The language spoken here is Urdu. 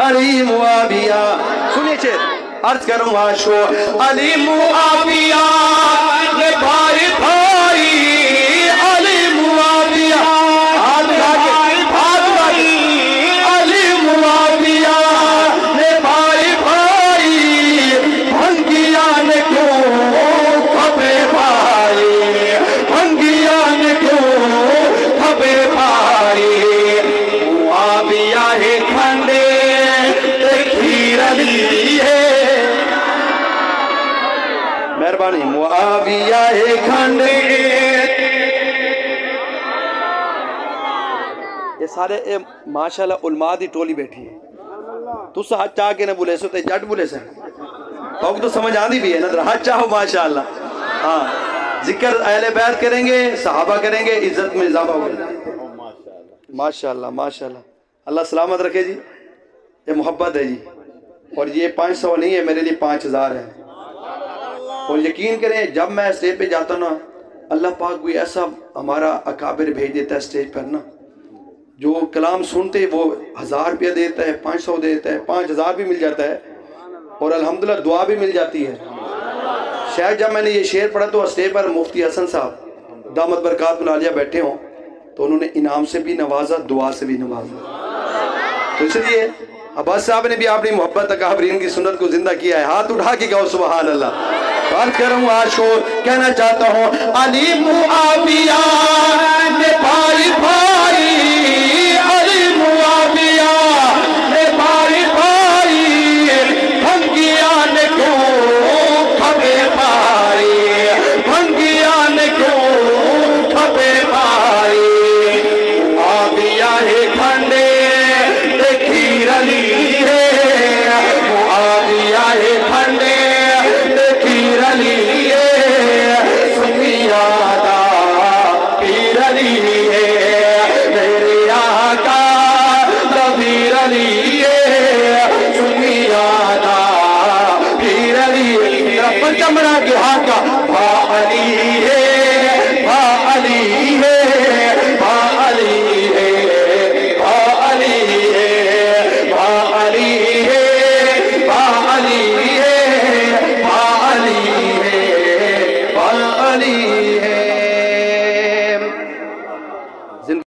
علی معاویہ. سنیے شعر عرض کروں آشو. علی معاویہ نے بھائی بھائی علی معاویہ ہاتھ لگے ہاتھ لگے علی معاویہ نے بھائی بھائی بھنگیا نے کیوں کھپے بھائی بھنگیا نے کیوں کھپے بھائی معاویہ ہے کھنڈے کھیر علی ہے. مہربانی. معاویہ ہے کھنڈے. یہ سارے ماشاءاللہ علماء دی ٹولی بیٹھی ہے. تو سا ہاتھ چاہ کے نہ بولے سو تے جٹ بولے سے تو تو سمجھ آندی بھی ہے نا. ہاتھ چاہو ماشاءاللہ. ہاں ذکر اہل بیت کریں گے صحابہ کریں گے عزت میں اضافہ ہوگا. ماشاءاللہ ماشاءاللہ. اللہ سلامت رکھے جی. یہ محبت ہے جی. اور یہ 500 نہیں ہے میرے لیے 5000 ہے. اور یقین کریں جب میں اسٹیج پہ جاتا نا اللہ پاک کوئی ایسا ہمارا اکابر بھیج دیتا ہے اسٹیج پر نا جو کلام سنتے وہ 1000 روپیہ دیتا ہے 500 دیتا ہے 5000 بھی مل جاتا ہے اور الحمدللہ دعا بھی مل جاتی ہے. شاید جب میں نے یہ شعر پڑھا تو اسٹیج پر مفتی حسن صاحب دامت برکات العالیہ بیٹھے ہوں تو انہوں نے انعام سے بھی نوازا دعا سے بھی نوازا. تو اس لیے عباس صاحب نے بھی اپنی محبت اکابرین کی سنت کو زندہ کیا ہے. ہاتھ اٹھا کے کہو سبحان اللہ. بات کروں آشو کہنا چاہتا ہوں علی معاویہ نے بھائی بھائی